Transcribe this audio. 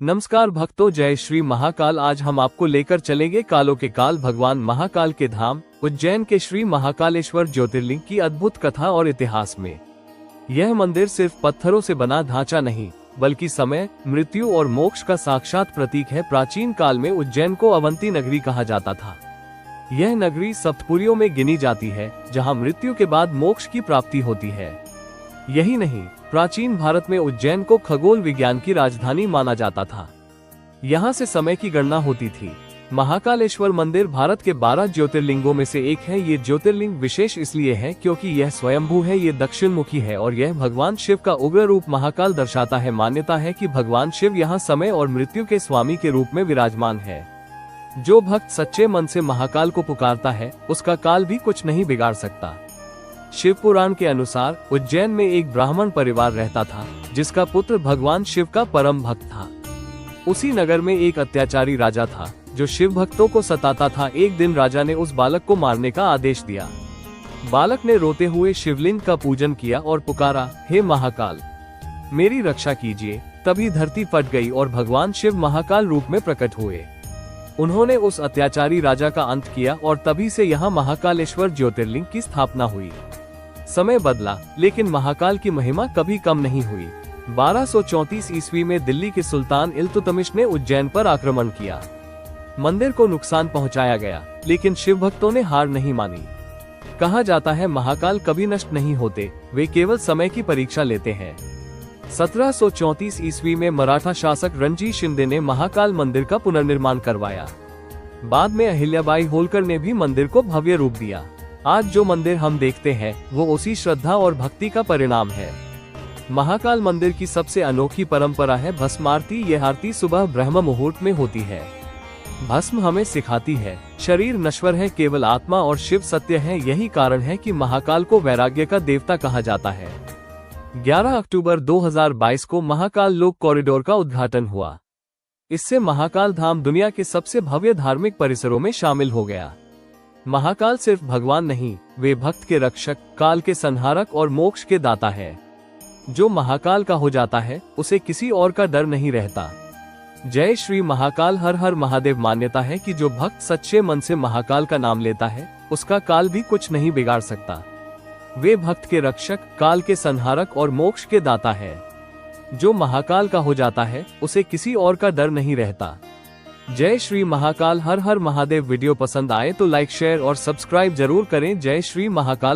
नमस्कार भक्तों, जय श्री महाकाल। आज हम आपको लेकर चलेंगे कालों के काल भगवान महाकाल के धाम उज्जैन के श्री महाकालेश्वर ज्योतिर्लिंग की अद्भुत कथा और इतिहास में। यह मंदिर सिर्फ पत्थरों से बना ढांचा नहीं, बल्कि समय, मृत्यु और मोक्ष का साक्षात प्रतीक है। प्राचीन काल में उज्जैन को अवंती नगरी कहा जाता था। यह नगरी सप्तपुरियों में गिनी जाती है, जहां मृत्यु के बाद मोक्ष की प्राप्ति होती है। यही नहीं, प्राचीन भारत में उज्जैन को खगोल विज्ञान की राजधानी माना जाता था। यहाँ से समय की गणना होती थी। महाकालेश्वर मंदिर भारत के 12 ज्योतिर्लिंगों में से एक है। ये ज्योतिर्लिंग विशेष इसलिए है क्योंकि यह स्वयंभू है, ये दक्षिण मुखी है और यह भगवान शिव का उग्र रूप महाकाल दर्शाता है। मान्यता है कि भगवान शिव यहाँ समय और मृत्यु के स्वामी के रूप में विराजमान है। जो भक्त सच्चे मन से महाकाल को पुकारता है, उसका काल भी कुछ नहीं बिगाड़ सकता। शिव पुराण के अनुसार उज्जैन में एक ब्राह्मण परिवार रहता था, जिसका पुत्र भगवान शिव का परम भक्त था। उसी नगर में एक अत्याचारी राजा था, जो शिव भक्तों को सताता था। एक दिन राजा ने उस बालक को मारने का आदेश दिया। बालक ने रोते हुए शिवलिंग का पूजन किया और पुकारा, हे महाकाल, मेरी रक्षा कीजिए। तभी धरती फट गई और भगवान शिव महाकाल रूप में प्रकट हुए। उन्होंने उस अत्याचारी राजा का अंत किया और तभी से यहाँ महाकालेश्वर ज्योतिर्लिंग की स्थापना हुई। समय बदला, लेकिन महाकाल की महिमा कभी कम नहीं हुई। 1234 ईस्वी में दिल्ली के सुल्तान इल्तुतमिश ने उज्जैन पर आक्रमण किया। मंदिर को नुकसान पहुंचाया गया, लेकिन शिव भक्तों ने हार नहीं मानी। कहा जाता है महाकाल कभी नष्ट नहीं होते, वे केवल समय की परीक्षा लेते हैं। 1734 ईस्वी में मराठा शासक रणजीत शिंदे ने महाकाल मंदिर का पुनर्निर्माण करवाया। बाद में अहिल्याबाई होलकर ने भी मंदिर को भव्य रूप दिया। आज जो मंदिर हम देखते हैं, वो उसी श्रद्धा और भक्ति का परिणाम है। महाकाल मंदिर की सबसे अनोखी परंपरा है भस्म आरती। यह आरती सुबह ब्रह्म मुहूर्त में होती है। भस्म हमें सिखाती है, शरीर नश्वर है, केवल आत्मा और शिव सत्य है। यही कारण है कि महाकाल को वैराग्य का देवता कहा जाता है। 11 अक्टूबर 2022 को महाकाल लोक कॉरिडोर का उद्घाटन हुआ। इससे महाकाल धाम दुनिया के सबसे भव्य धार्मिक परिसरों में शामिल हो गया। महाकाल सिर्फ भगवान नहीं, वे भक्त के रक्षक, काल के संहारक और मोक्ष के दाता है। जो महाकाल का हो जाता है, उसे किसी और का डर नहीं रहता। जय श्री महाकाल, हर हर महादेव। मान्यता है कि जो भक्त सच्चे मन से महाकाल का नाम लेता है, उसका काल भी कुछ नहीं बिगाड़ सकता। वे भक्त के रक्षक, काल के संहारक और मोक्ष के दाता है। जो महाकाल का हो जाता है, उसे किसी और का डर नहीं रहता। जय श्री महाकाल, हर हर महादेव। वीडियो पसंद आए तो लाइक, शेयर और सब्सक्राइब जरूर करें। जय श्री महाकाल।